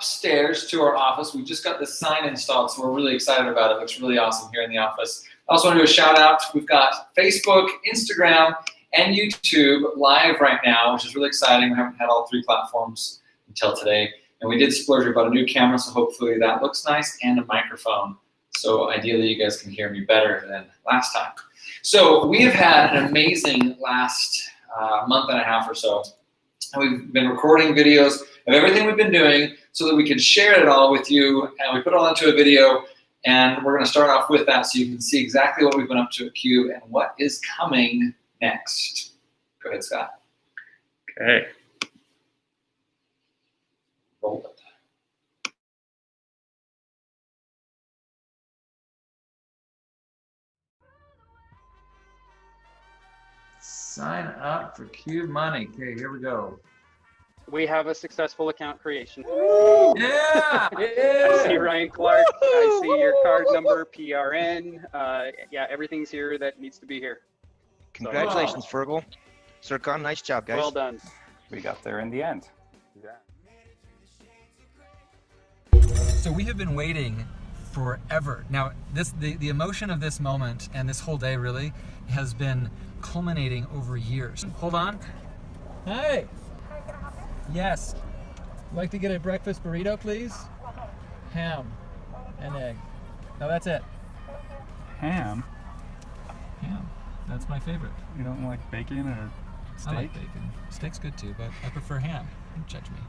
upstairs to our office. We just got this sign installed, so we're really excited about it. It looks really awesome here in the office. I also want to do a shout out. We've got Facebook, Instagram, and YouTube live right now, which is really exciting. We haven't had all 3 platforms until today. And we did splurge about a new camera, so hopefully that looks nice, and a microphone. So ideally you guys can hear me better than last time. So we have had an amazing last month and a half or so. And we've been recording videos of everything we've been doing so that we can share it all with you. And we put it all into a video, and we're gonna start off with that so you can see exactly what we've been up to at Qube and what is coming next. Go ahead, Scott. Okay. Roll it. Sign up for Qube Money. Okay, here we go. We have a successful account creation. Yeah! I see Ryan Clark. I see your card number, PRN. Yeah, everything's here that needs to be here. Congratulations, Fergal. Sircon, nice job, guys. Well done. We got there in the end. Yeah. So we have been waiting forever. Now, the emotion of this moment and this whole day really has been culminating over years. Hold on. Hey. Yes. Like to get a breakfast burrito, please? Ham and egg. No, that's it. Ham? Ham. That's my favorite. You don't like bacon or steak? I like bacon. Steak's good too, but I prefer ham. Don't judge me.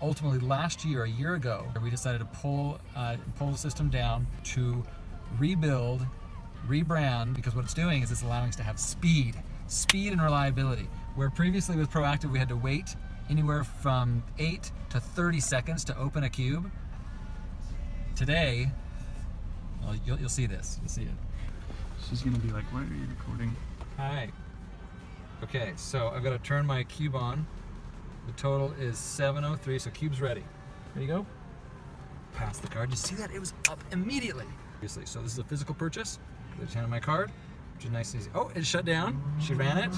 Ultimately, last year, a year ago, we decided to pull the system down to rebuild, rebrand, because what it's doing is it's allowing us to have speed and reliability. Where previously with Proactive we had to wait anywhere from 8 to 30 seconds to open a Qube. Today, well, you'll see this. You'll see it. She's gonna be like, "Why are you recording?" Hi. Okay, so I've got to turn my Qube on. The total is 703, so Qube's ready. Ready to go? Pass the card. You see that? It was up immediately. Obviously, so this is a physical purchase. I just handed my card, which is nice and easy. Oh, it shut down. She ran it.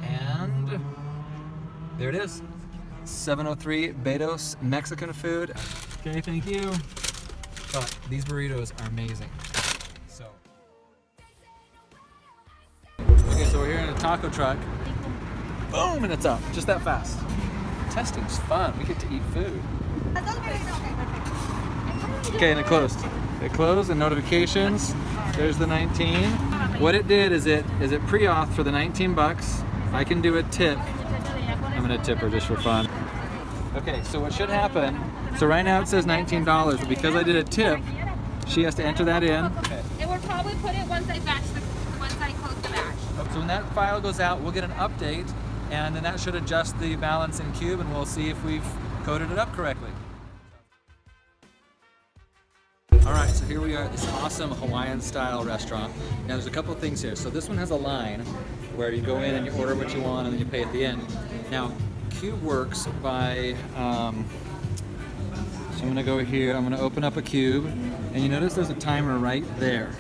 And there it is. 703 Betos Mexican food. Okay, thank you. But these burritos are amazing. So. Okay, so we're here in a taco truck. Boom, and it's up. Just that fast. Testing's fun. We get to eat food. Okay, and it closed. It closed, and notifications. There's the 19. What it did is it pre-auth for the 19 bucks. I can do a tip. I'm gonna tip her just for fun. Okay, so what should happen, so right now it says $19, but because I did a tip, she has to enter that in. Okay. It will probably put it once I close the batch. So when that file goes out, we'll get an update, and then that should adjust the balance in Qube, and we'll see if we've coded it up correctly. All right, so here we are at this awesome Hawaiian style restaurant. Now there's a couple of things here. So this one has a line where you go in and you order what you want and then you pay at the end. Now Qube works by, so I'm gonna go here, I'm gonna open up a Qube, and you notice there's a timer right there.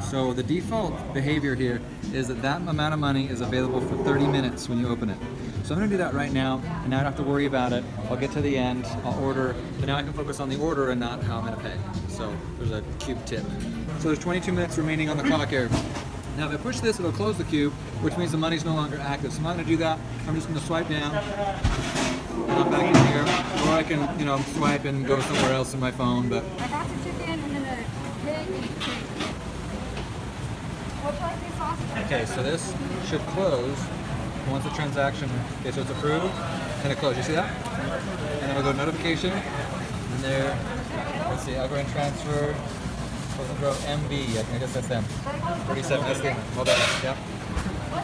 So the default behavior here is that amount of money is available for 30 minutes when you open it. So I'm gonna do that right now, and now I don't have to worry about it. I'll get to the end, I'll order, but now I can focus on the order and not how I'm gonna pay. So there's a Qube tip. So there's 22 minutes remaining on the clock here. Now if I push this, it'll close the Qube, which means the money's no longer active. So I'm not gonna do that. I'm just gonna swipe down, and I'm back in here. Or I can, swipe and go somewhere else in my phone, but. I got the chicken and then the pig and the pig. What's like this sausage? Okay, so this should close once the transaction, okay, so it's approved, and it closed. You see that? And then we'll go notification, and there, let's see, I'll go and transfer, we'll go MB, I guess that's them. 37, that's them. Well done, yep.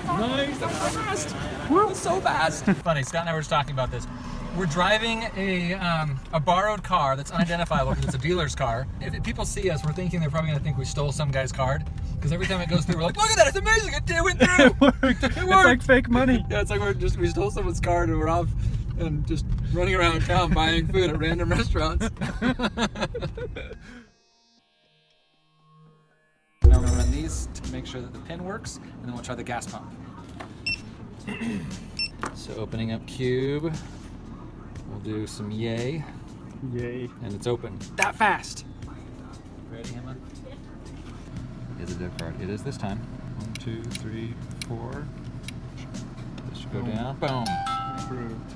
Nice, that was so fast. That was so fast. Funny, Scott and I were just talking about this. We're driving a borrowed car that's unidentifiable because it's a dealer's car. If people see us, we're thinking they're probably going to think we stole some guy's card. Because every time it goes through, we're like, look at that, it's amazing, it went through. It worked. It's like fake money. Yeah, it's like we stole someone's card and we're off and just running around town buying food at random restaurants. Now I'm going to run these to make sure that the pin works, and then we'll try the gas pump. So opening up Qube. We'll do some yay, Yay. and it's open. That fast. Ready, Emma? Is it a debit card? It is this time. 1, 2, 3, 4. This should go down. Boom. Approved.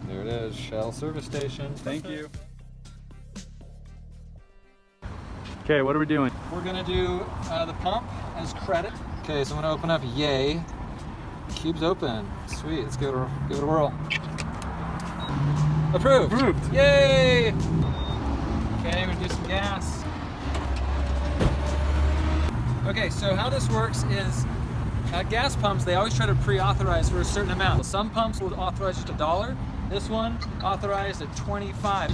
There it is. Shell service station. Thank you. Okay, what are we doing? We're gonna do the pump as credit. Okay, so I'm gonna open up yay. Cube's open. Sweet. Let's give it a whirl. Approved. Approved. Yay! Okay, we're gonna do some gas. Okay, so how this works is at gas pumps, they always try to pre-authorize for a certain amount. Some pumps will authorize just $1. This one authorized at 25.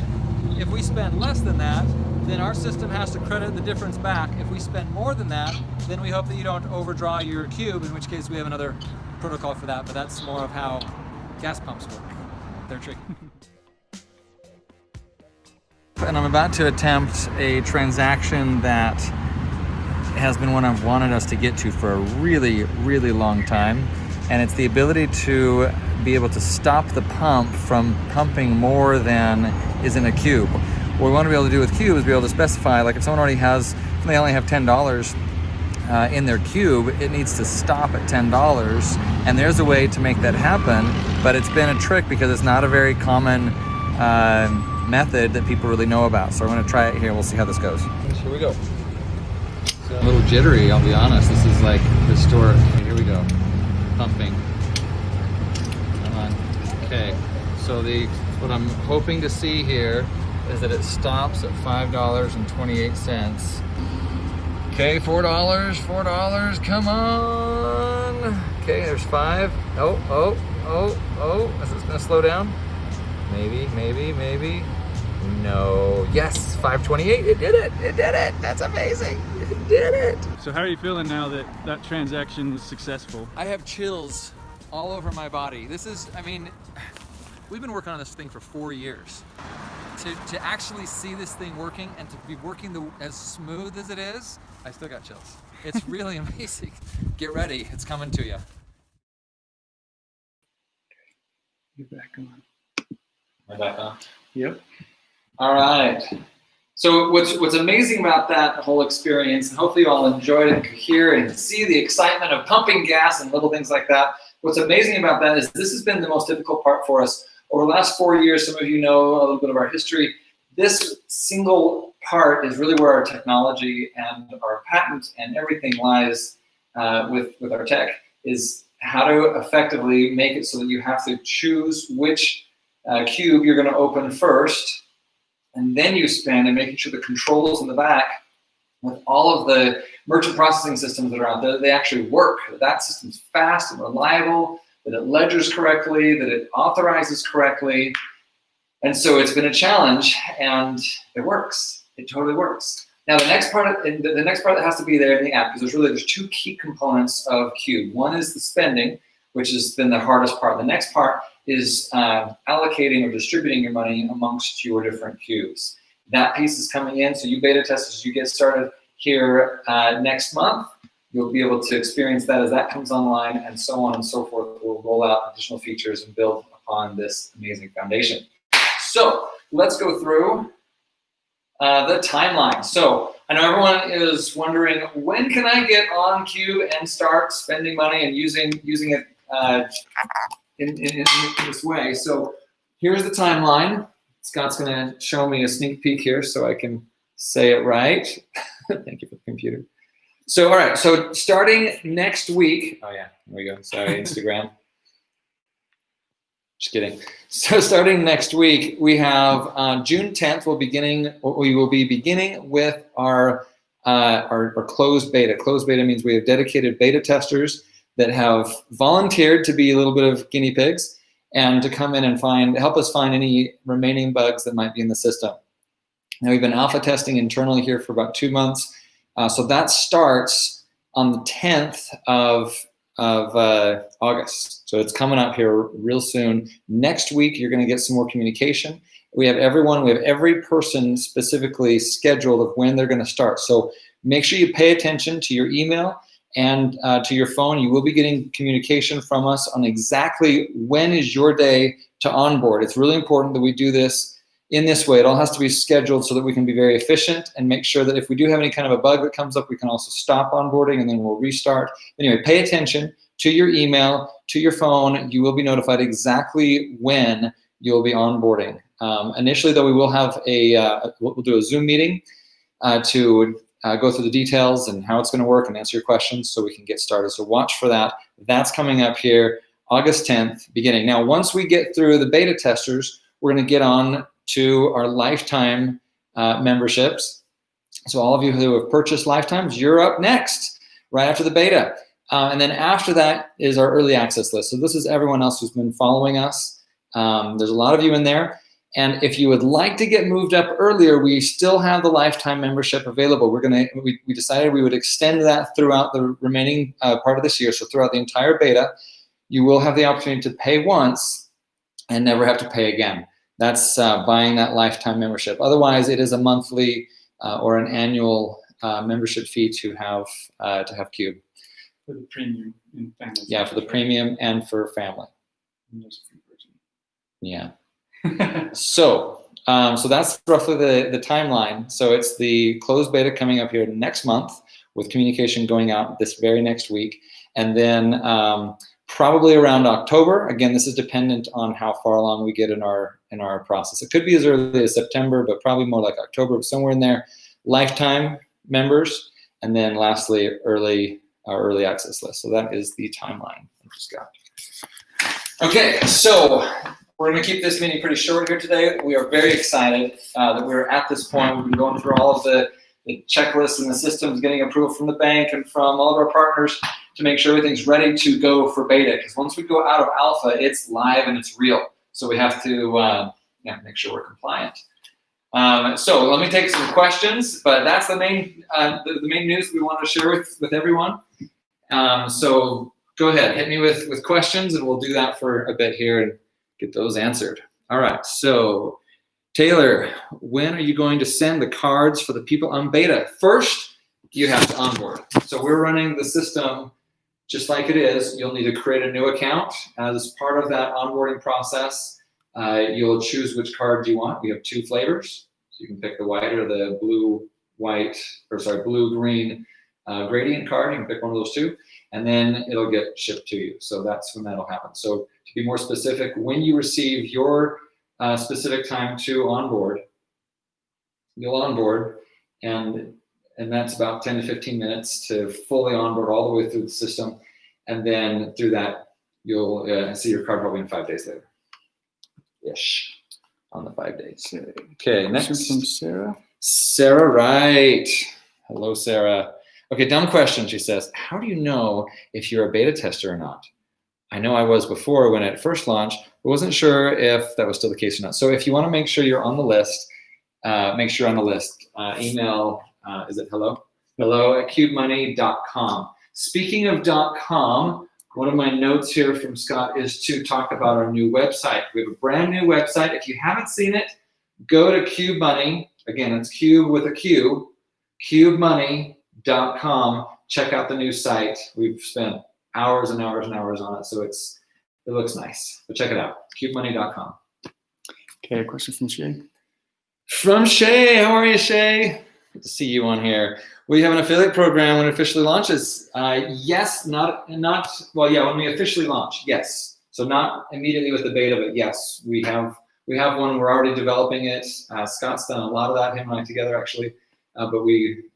If we spend less than that, then our system has to credit the difference back. If we spend more than that, then we hope that you don't overdraw your cube, in which case we have another protocol for that, but that's more of how gas pumps work. They're tricky. And I'm about to attempt a transaction that has been one I've wanted us to get to for a really, really long time. And it's the ability to be able to stop the pump from pumping more than is in a cube. What we want to be able to do with Qube is be able to specify, like if someone already has, if they only have $10 in their cube, it needs to stop at $10. And there's a way to make that happen, but it's been a trick because it's not a very common method that people really know about. So I'm going to try it here. We'll see how this goes. Here we go. So, a little jittery, I'll be honest. This is like historic. Here we go. Pumping. Come on. Okay. So what I'm hoping to see here is that it stops at $5.28. Okay, $4, come on. Okay, there's 5. Oh. Is this gonna slow down? Maybe. No. Yes, $5.28. It did it. That's amazing. It did it. So how are you feeling now that that transaction was successful? I have chills all over my body. This is, I mean, we've been working on this thing for 4 years. To actually see this thing working and to be working as smooth as it is, I still got chills. It's really amazing. Get ready, it's coming to you. Get back on. We're back on. Yep. All right. So what's amazing about that whole experience, and hopefully you all enjoyed it and could hear and see the excitement of pumping gas and little things like that. What's amazing about that is this has been the most difficult part for us. Over the last 4 years, some of you know a little bit of our history. This single part is really where our technology and our patent and everything lies with our tech, is how to effectively make it so that you have to choose which cube you're going to open first, and then you spend and making sure the controls in the back with all of the merchant processing systems that are out there, they actually work. That system's fast and reliable, that it ledgers correctly, that it authorizes correctly. And so it's been a challenge, and it works. It totally works. Now the next part that has to be there in the app, because there's 2 key components of Qube. One is the spending, which has been the hardest part. The next part is allocating or distributing your money amongst your different cubes. That piece is coming in, so you beta testers, you get started here next month. You'll be able to experience that as that comes online, and so on and so forth. We'll roll out additional features and build upon this amazing foundation. So let's go through the timeline. So I know everyone is wondering, when can I get on Qube and start spending money and using it in this way? So here's the timeline. Scott's going to show me a sneak peek here so I can say it right. Thank you for the computer. So, all right, so starting next week, oh yeah, there we go, sorry, Instagram. Just kidding. So starting next week, we have June 10th, we will be beginning with our closed beta. Closed beta means we have dedicated beta testers that have volunteered to be a little bit of guinea pigs and to come in and help us find any remaining bugs that might be in the system. Now we've been alpha testing internally here for about 2 months. So that starts on the 10th of August. So it's coming up here real soon. Next week, you're going to get some more communication. We have every person specifically scheduled of when they're going to start. So make sure you pay attention to your email and to your phone. You will be getting communication from us on exactly when is your day to onboard. It's really important that we do this in this way. It all has to be scheduled so that we can be very efficient and make sure that if we do have any kind of a bug that comes up, we can also stop onboarding and then we'll restart. Anyway, pay attention to your email, to your phone. You will be notified exactly when you'll be onboarding. Initially, though, we will have we'll do a Zoom meeting to go through the details and how it's going to work and answer your questions so we can get started. So watch for that. That's coming up here August 10th beginning. Now, once we get through the beta testers, we're going to get on to our lifetime memberships. So all of you who have purchased lifetimes, you're up next, right after the beta. And then after that is our early access list. So this is everyone else who's been following us. There's a lot of you in there. And if you would like to get moved up earlier, we still have the lifetime membership available. We decided we would extend that throughout the remaining part of this year. So throughout the entire beta, you will have the opportunity to pay once and never have to pay again. That's buying that lifetime membership. Otherwise, it is a monthly or an annual membership fee to have Qube. For the premium and family. Yeah, for the premium and for family. Yeah. So that's roughly the timeline. So it's the closed beta coming up here next month with communication going out this very next week. And then probably around October, again, this is dependent on how far along we get in our process. It could be as early as September, but probably more like October, somewhere in there, lifetime members. And then lastly, our early access list. So that is the timeline. Okay, so we're going to keep this meeting pretty short here today. We are very excited that we're at this point. We've been going through all of the checklists and the systems, getting approval from the bank and from all of our partners to make sure everything's ready to go for beta. Because once we go out of alpha, it's live and it's real. So we have to make sure we're compliant. So let me take some questions, but that's the main news we want to share with everyone. So go ahead, hit me with questions, and we'll do that for a bit here and get those answered. All right, so Taylor, when are you going to send the cards for the people on beta? First, you have to onboard. So we're running the system just like it is. You'll need to create a new account. As part of that onboarding process, you'll choose which card you want. We have 2 flavors. So you can pick the white or the blue-green gradient card. You can pick one of those 2, and then it'll get shipped to you. So that's when that'll happen. So to be more specific, when you receive your specific time to onboard, you'll onboard, and that's about 10 to 15 minutes to fully onboard all the way through the system. And then through that, you'll see your card probably in 5 days later. Ish, on the 5 days. Okay, next. From Sarah. Sarah Wright. Hello, Sarah. Okay, dumb question, she says. How do you know if you're a beta tester or not? I know I was before when it first launched, but wasn't sure if that was still the case or not. So if you want to make sure you're on the list, make sure you're on the list. Email, is it hello? hello@qubemoney.com. Speaking of .com, one of my notes here from Scott is to talk about our new website. We have a brand new website. If you haven't seen it, go to Qube Money. Again, it's Qube with a Q, qubemoney.com. Check out the new site. We've spent hours and hours and hours on it, so it looks nice. But check it out, qubemoney.com. Okay, a question from Shay. From Shay, how are you, Shay? Good to see you on here. We have an affiliate program when it officially launches. Yes, when we officially launch, yes. So not immediately with the beta, but yes, we have one. We're already developing it. Scott's done a lot of that, him and I together actually. But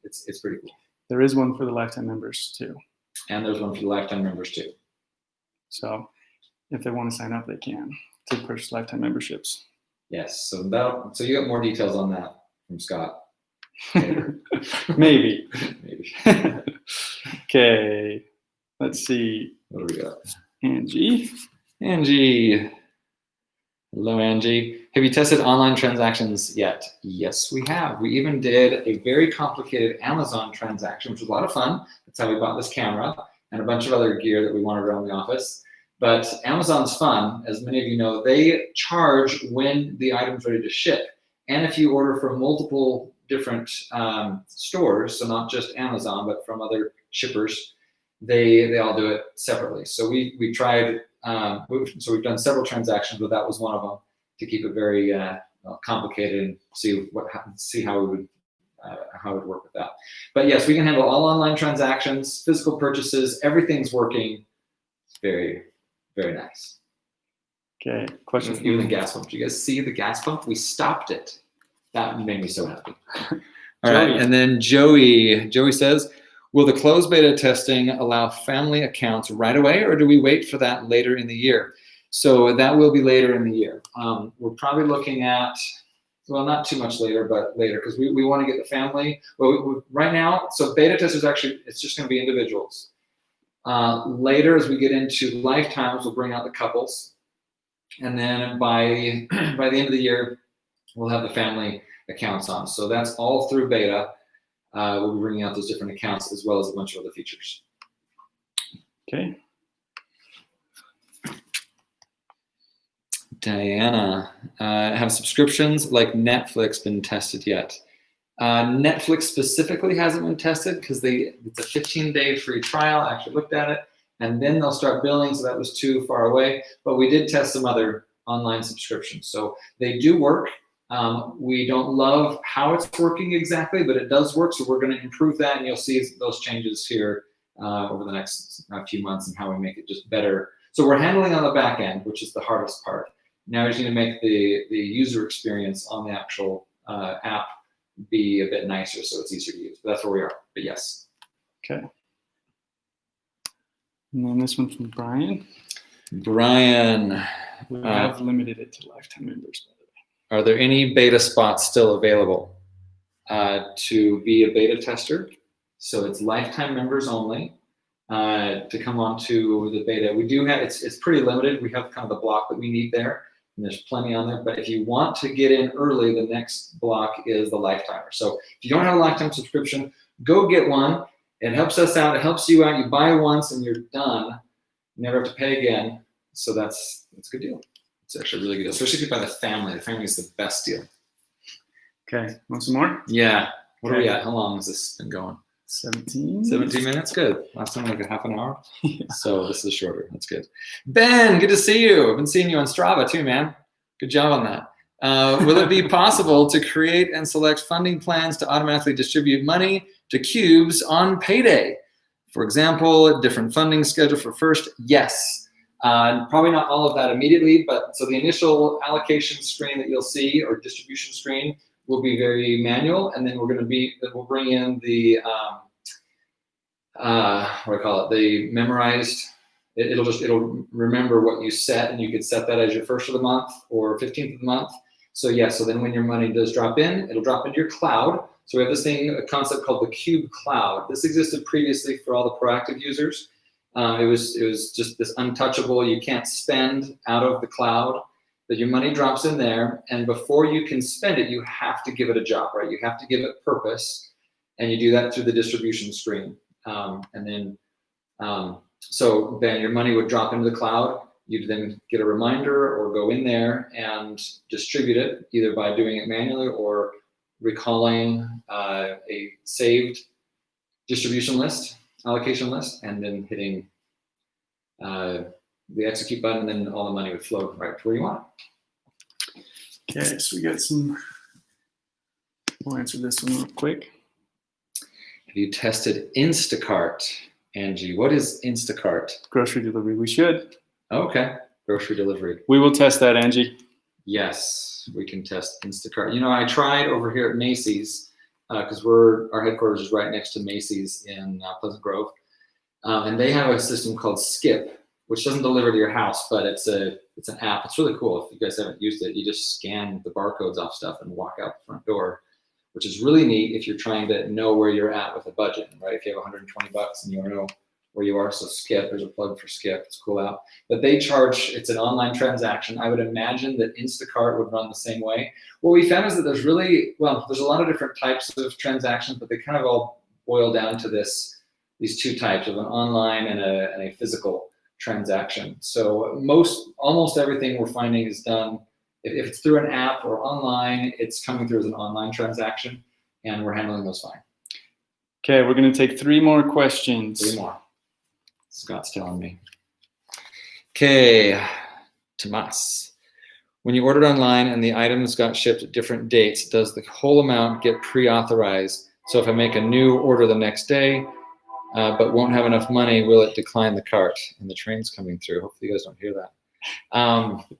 it's pretty cool. There is one for the lifetime members too. And there's one for the lifetime members too. So if they want to sign up, they can to purchase lifetime memberships. Yes. So you got more details on that from Scott. Maybe. Maybe. Okay. Let's see. What do we got? Angie. Hello, Angie. Have you tested online transactions yet? Yes, we have. We even did a very complicated Amazon transaction, which was a lot of fun. That's how we bought this camera and a bunch of other gear that we wanted around the office. But Amazon's fun. As many of you know, they charge when the item's ready to ship. And if you order from multiple different stores, so not just Amazon, but from other shippers, they all do it separately. So we tried So we've done several transactions, but that was one of them to keep it very complicated and see how we would how it would work with that. But yes, we can handle all online transactions, physical purchases, everything's working. It's very, very nice. Okay, question. Even the gas pump. Did you guys see the gas pump? We stopped it. That made me so happy. All right, and then Joey says, will the closed beta testing allow family accounts right away, or do we wait for that later in the year? So that will be later in the year. We're probably looking at, well, not too much later, but later, because we want to get the family. Well, right now, so beta testers actually, it's just going to be individuals. Later, as we get into lifetimes, we'll bring out the couples. And then by the end of the year, we'll have the family accounts on. So that's all through beta. We'll be bringing out those different accounts as well as a bunch of other features. Okay. Diana, have subscriptions like Netflix been tested yet? Netflix specifically hasn't been tested because it's a 15-day free trial. I actually looked at it, and then they'll start billing, so that was too far away. But we did test some other online subscriptions, so they do work. We don't love how it's working exactly, but it does work, so we're going to improve that, and you'll see those changes here over the next few months and how we make it just better. So we're handling on the back end, which is the hardest part. Now we just need to make the user experience on the actual app be a bit nicer so it's easier to use. But that's where we are, but yes. Okay. And then this one from Brian. Brian. We have limited it to lifetime members, by the way. Are there any beta spots still available to be a beta tester? So it's lifetime members only to come on to the beta. We do have, it's pretty limited. We have kind of the block that we need there, and there's plenty on there. But if you want to get in early, the next block is the lifetimer. So if you don't have a lifetime subscription, go get one. It helps us out. It helps you out. You buy once and you're done. You never have to pay again. So that's a good deal. It's actually a really good deal, especially if you buy the family. The family is the best deal. Okay, want some more? Yeah. What are we at? How long has this been going? 17. 17 minutes? Good. Last time like a half an hour. Yeah. So this is shorter. That's good. Ben, good to see you. I've been seeing you on Strava too, man. Good job on that. Will it be possible to create and select funding plans to automatically distribute money to Qubes on payday? For example, different funding schedule for first? Yes. Probably not all of that immediately, but so the initial allocation screen that you'll see or distribution screen will be very manual, and then we'll bring in the what do I call it? The memorized. It'll remember what you set, and you could set that as your first of the month or 15th of the month. So yeah, so then when your money does drop in, it'll drop into your cloud. So we have this thing, a concept called the Qube Cloud. This existed previously for all the proactive users. It was just this untouchable, you can't spend out of the cloud, that your money drops in there, and before you can spend it, you have to give it a job, right? You have to give it purpose, and you do that through the distribution screen. So then your money would drop into the cloud. You'd then get a reminder or go in there and distribute it, either by doing it manually or recalling a saved distribution list, allocation list, and then hitting the execute button, and then all the money would flow right to where you want it. Okay, so we got some, we'll answer this one real quick. Have you tested Instacart, Angie? What is Instacart? Grocery delivery, we should. Okay, grocery delivery. We will test that, Angie. Yes, we can test Instacart. You know, I tried over here at Macy's, because our headquarters is right next to Macy's in Pleasant Grove, and they have a system called Skip, which doesn't deliver to your house, but it's an app. It's really cool. If you guys haven't used it, you just scan the barcodes off stuff and walk out the front door, which is really neat if you're trying to know where you're at with a budget, right? If you have 120 bucks and you want to know where you are, so Skip, there's a plug for Skip. It's a cool app. But they charge, it's an online transaction. I would imagine that Instacart would run the same way. What we found is that there's a lot of different types of transactions, but they kind of all boil down to these two types of an online and a physical transaction. So almost everything we're finding is done, if it's through an app or online, it's coming through as an online transaction, and we're handling those fine. Okay, we're going to take 3 more questions. 3 more. Scott's telling me. Okay, Tomas. When you ordered online and the items got shipped at different dates, does the whole amount get pre-authorized? So if I make a new order the next day, but won't have enough money, will it decline the cart? And the train's coming through. Hopefully you guys don't hear that.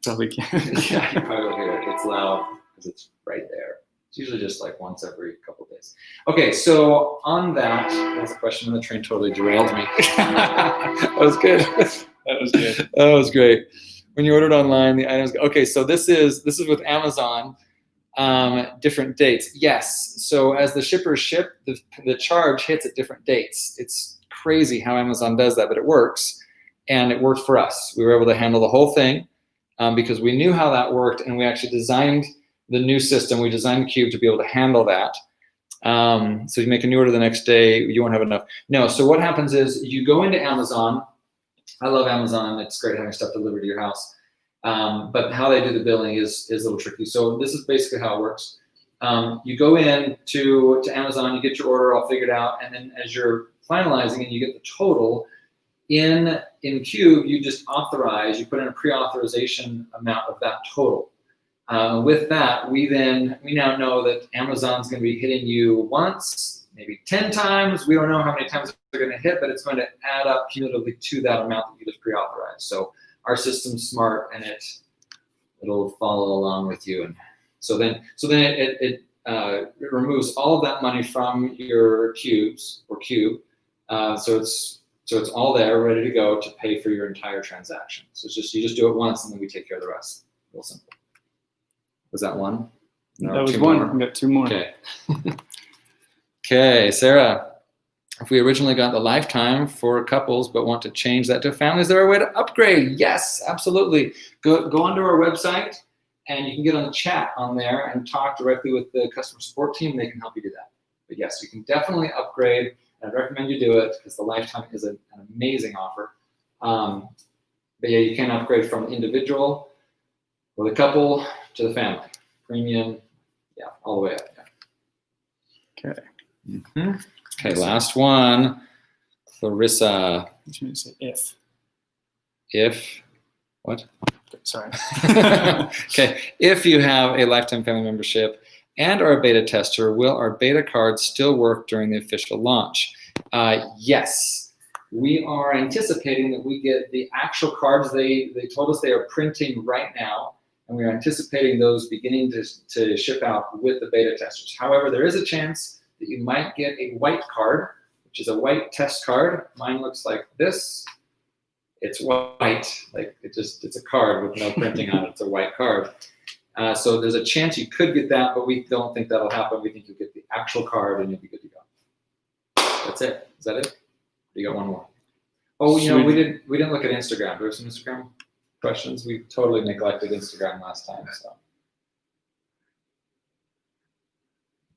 Probably can. Yeah, you probably will hear it. It's loud because it's right there. It's usually just like once every couple of days. Okay, so on that's a question, and the train totally derailed me. That was good. That was good. That was great. When you ordered online, the items. Okay, so this is with Amazon. Different dates. Yes. So as the shippers ship, the charge hits at different dates. It's crazy how Amazon does that, but it works, and it worked for us. We were able to handle the whole thing because we knew how that worked, and we actually designed the new system. We designed Qube to be able to handle that. So you make a new order the next day, you won't have enough. No. So what happens is you go into Amazon. I love Amazon. It's great having stuff delivered to your house. But how they do the billing is a little tricky. So this is basically how it works. You go in to Amazon, you get your order all figured out, and then as you're finalizing and you get the total, in Qube, you just authorize, you put in a pre-authorization amount of that total. With that, we now know that Amazon's going to be hitting you once, maybe 10 times. We don't know how many times they're going to hit, but it's going to add up cumulatively to that amount that you just pre-authorized. So our system's smart, and it'll follow along with you. And so then it removes all of that money from your Qubes or Qube. So it's all there, ready to go to pay for your entire transaction. So you just do it once, and then we take care of the rest. Real simple. Was that one? No, That was two one. more. We got two more. Okay. Okay, Sarah. If we originally got the lifetime for couples but want to change that to family, is there a way to upgrade? Yes, absolutely. Go onto our website, and you can get on the chat on there and talk directly with the customer support team. They can help you do that. But yes, you can definitely upgrade. I'd recommend you do it because the lifetime is an amazing offer. But yeah, you can upgrade from individual or the couple to the family. Premium, yeah, all the way up. Yeah. Okay. Mm-hmm. Okay, last one. Clarissa. I should say if. If, what? Sorry. Okay, if you have a lifetime family membership and are a beta tester, will our beta cards still work during the official launch? Yes. We are anticipating that we get the actual cards. They told us they are printing right now, and we are anticipating those beginning to ship out with the beta testers. However, there is a chance that you might get a white card, which is a white test card. Mine looks like this. It's white, like it's a card with no printing on it. It's a white card. So there's a chance you could get that, but we don't think that'll happen. We think you'll get the actual card and you'll be good to go. That's it. Is that it? You got one more. Oh, we didn't look at Instagram. Do we have some Instagram questions? We totally neglected Instagram last time. So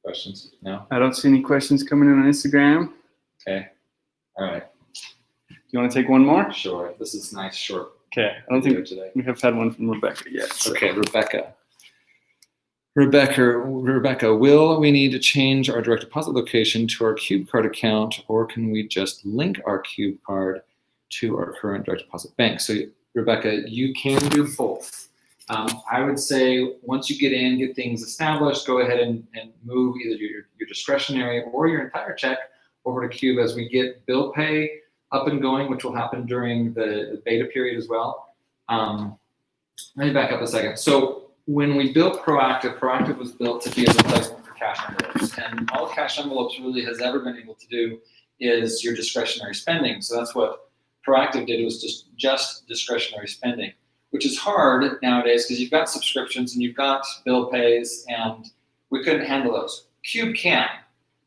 questions? No? I don't see any questions coming in on Instagram. Okay. All right. Do you want to take one more? Sure. This is nice, short. Okay. I don't think today. we have had one from Rebecca yet. So. Okay, Rebecca, will we need to change our direct deposit location to our Qube card account, or can we just link our Qube card to our current direct deposit bank? So, Rebecca, you can do both. I would say once you get things established, go ahead and move either your discretionary or your entire check over to Qube as we get bill pay up and going, which will happen during the beta period as well. Let me back up a second. So when we built Proactive was built to be a replacement for cash envelopes. And all cash envelopes really has ever been able to do is your discretionary spending. So that's what Proactive did, was just discretionary spending, which is hard nowadays because you've got subscriptions and you've got bill pays, and we couldn't handle those. Qube can.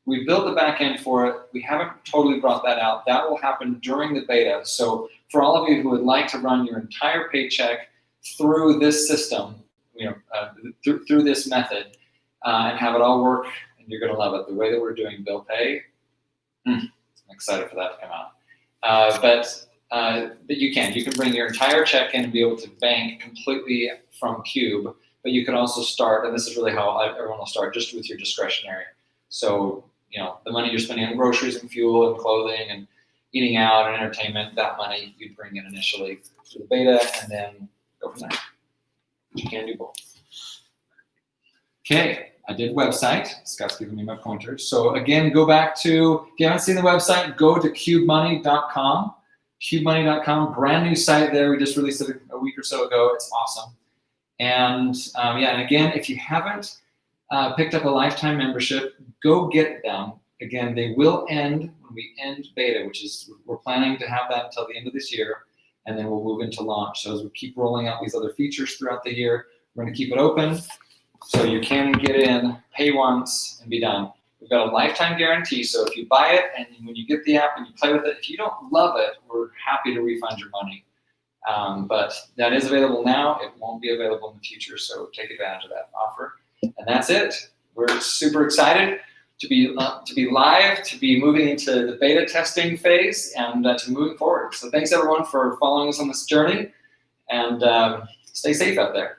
We built the back end for it. We haven't totally brought that out. That will happen during the beta. So for all of you who would like to run your entire paycheck through this system, through this method, and have it all work, and you're going to love it. The way that we're doing bill pay, I'm excited for that to come out. But you can bring your entire check in and be able to bank completely from Qube. But you can also start, and this is really how everyone will start, just with your discretionary. So the money you're spending on groceries and fuel and clothing and eating out and entertainment, that money you'd bring in initially to the beta and then go from there. But you can do both. Okay, I did website. Scott's giving me my pointers. So again, go back to, if you haven't seen the website, go to QubeMoney.com. QubeMoney.com, brand new site there. We just released it a week or so ago. It's awesome. And yeah, and again, if you haven't picked up a lifetime membership, go get them. Again, they will end when we end beta, which is, we're planning to have that until the end of this year, and then we'll move into launch. So as we keep rolling out these other features throughout the year, we're going to keep it open so you can get in, pay once, and be done. We've got a lifetime guarantee, so if you buy it and when you get the app and you play with it, if you don't love it, we're happy to refund your money. But that is available now. It won't be available in the future, so take advantage of that offer. And that's it. We're super excited to be live, to be moving into the beta testing phase, and to moving forward. So thanks everyone for following us on this journey, and stay safe out there.